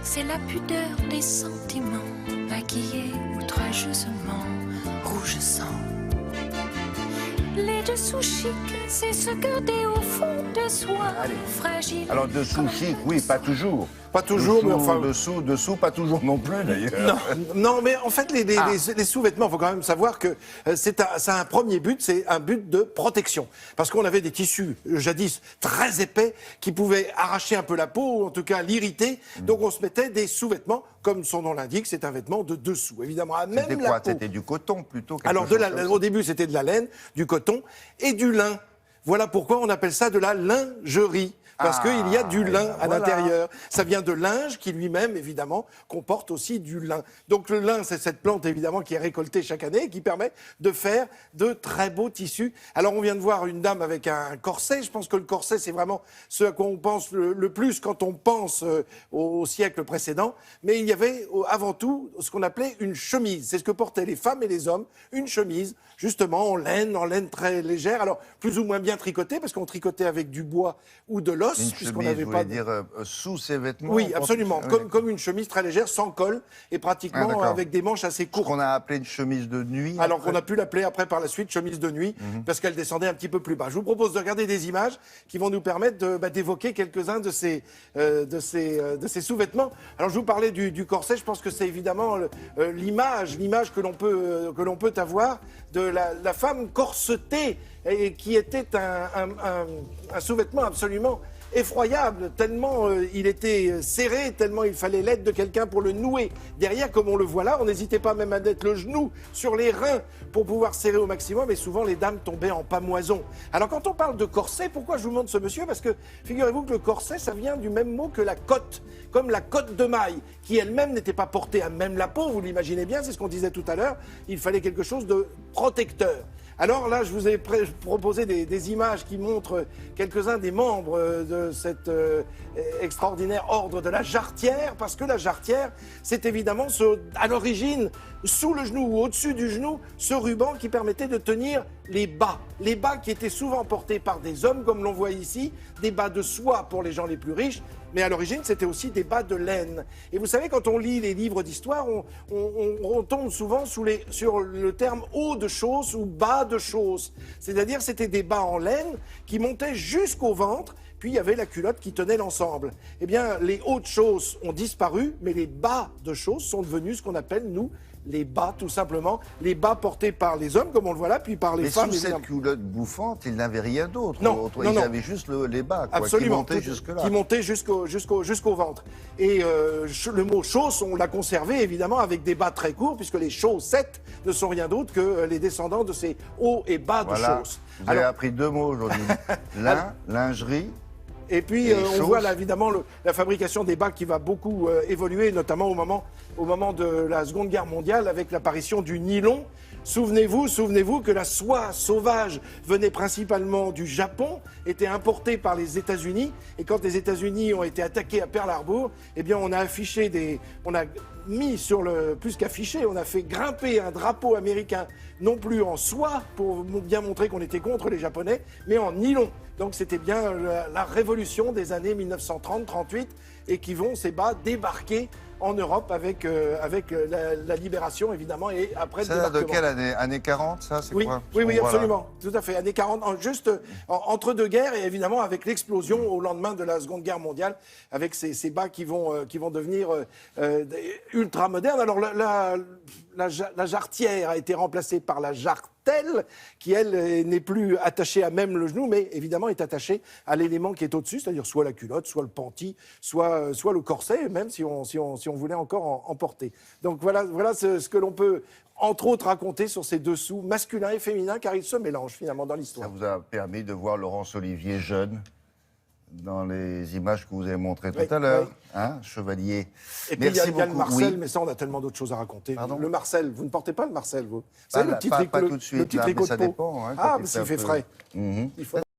c'est la pudeur des sentiments, maquillés outrageusement, rouge sang. Les dessous chics, c'est se garder au fond de soi, fragile. Alors dessous chic, oui, pas toujours. Pas toujours, mais enfin... Dessous, pas toujours non plus d'ailleurs. Non, mais en fait, les sous-vêtements, il faut quand même savoir que ça a un premier but, c'est un but de protection. Parce qu'on avait des tissus, jadis, très épais, qui pouvaient arracher un peu la peau, ou en tout cas l'irriter. Donc on se mettait des sous-vêtements, comme son nom l'indique, c'est un vêtement de dessous. Évidemment, à même C'était la quoi? peau. C'était du coton plutôt? Alors, au début, c'était de la laine, du coton et du lin. Voilà pourquoi on appelle ça de la lingerie. Parce qu'il y a du lin à l'intérieur. Ça vient de linge qui lui-même, évidemment, comporte aussi du lin. Donc le lin, c'est cette plante, évidemment, qui est récoltée chaque année et qui permet de faire de très beaux tissus. Alors on vient de voir une dame avec un corset. Je pense que le corset, c'est vraiment ce à quoi on pense le plus quand on pense au siècle précédent. Mais il y avait avant tout ce qu'on appelait une chemise. C'est ce que portaient les femmes et les hommes. Une chemise, justement, en laine très légère. Alors plus ou moins bien tricotée, parce qu'on tricotait avec du bois ou de l'os. Une Puisqu'on chemise, n'avait vous pas voulez dire sous ses vêtements? Oui, absolument. Oui. Comme une chemise très légère, sans col, et pratiquement avec des manches assez Ce courtes. qu'on a appelé une chemise de nuit. Alors qu'on a pu l'appeler après par la suite chemise de nuit, parce qu'elle descendait un petit peu plus bas. Je vous propose de regarder des images qui vont nous permettre d'évoquer quelques-uns de ces sous-vêtements. Alors je vous parlais du corset, je pense que c'est évidemment l'image que l'on peut avoir de la femme corsetée, et qui était un sous-vêtement absolument effroyable, tellement il était serré, tellement il fallait l'aide de quelqu'un pour le nouer. Derrière, comme on le voit là, on n'hésitait pas même à mettre le genou sur les reins pour pouvoir serrer au maximum, et souvent les dames tombaient en pamoison. Alors quand on parle de corset, pourquoi je vous montre ce monsieur? Parce que figurez-vous que le corset, ça vient du même mot que la cotte, comme la cotte de maille, qui elle-même n'était pas portée à même la peau, vous l'imaginez bien, c'est ce qu'on disait tout à l'heure, il fallait quelque chose de protecteur. Alors là, je vous ai proposé des images qui montrent quelques-uns des membres de cet extraordinaire ordre de la jarretière, parce que la jarretière, c'est évidemment à l'origine, sous le genou ou au-dessus du genou, ce ruban qui permettait de tenir les bas. Les bas qui étaient souvent portés par des hommes, comme l'on voit ici, des bas de soie pour les gens les plus riches, mais à l'origine, c'était aussi des bas de laine. Et vous savez, quand on lit les livres d'histoire, on tombe souvent sur le terme haut de chausse ou bas de chausse. C'est-à-dire, c'était des bas en laine qui montaient jusqu'au ventre, puis il y avait la culotte qui tenait l'ensemble. Eh bien, les hauts de chausses ont disparu, mais les bas de chausses sont devenus ce qu'on appelle, nous, les bas, tout simplement. Les bas portés par les hommes, comme on le voit là, puis par les femmes. Mais sous cette culotte bouffante, il n'avait rien d'autre. Non, ils avaient juste les bas, quoi, absolument, qui montaient jusque-là. Qui montaient jusqu'au ventre. Et le mot chausse, on l'a conservé, évidemment, avec des bas très courts, puisque les chaussettes ne sont rien d'autre que les descendants de ces hauts et bas de chausses. Vous avez appris deux mots aujourd'hui. Lingerie. Et puis, on voit là, évidemment, la fabrication des bas qui va beaucoup évoluer, notamment au moment de la Seconde Guerre mondiale, avec l'apparition du nylon. Souvenez-vous que la soie sauvage venait principalement du Japon, était importée par les États-Unis. Et quand les États-Unis ont été attaqués à Pearl Harbor, eh bien, on a mis plus qu'affiché, on a fait grimper un drapeau américain, non plus en soie, pour bien montrer qu'on était contre les Japonais, mais en nylon. Donc c'était bien la révolution des années 1930-38, et qui vont, ces bas, débarquer en Europe avec la libération, évidemment, et après le débarquement. Ça, de quelle année? Années 40, ça, c'est quoi? Oui, absolument. Tout à fait. Années 40, juste entre deux guerres, et évidemment avec l'explosion au lendemain de la Seconde Guerre mondiale, avec ces bas qui vont devenir ultra modernes. Alors la jarretière a été remplacée par la jarretelle, qui, elle, n'est plus attachée à même le genou, mais évidemment est attachée à l'élément qui est au-dessus, c'est-à-dire soit la culotte, soit le panty, soit le corset, même si on voulait encore en porter. Donc voilà ce que l'on peut, entre autres, raconter sur ces dessous masculins et féminins, car ils se mélangent finalement dans l'histoire. Ça vous a permis de voir Laurence Olivier jeune dans les images que vous avez montrées tout à l'heure, hein, chevalier. Et puis il y a le Marcel, oui. mais ça on a tellement d'autres choses à raconter. Pardon? Le Marcel, vous ne portez pas le Marcel, vous? Pas tout de suite, le petit là, tricot mais ça de peau. dépend. Hein, Ah, mais s'il fait frais. Il faut...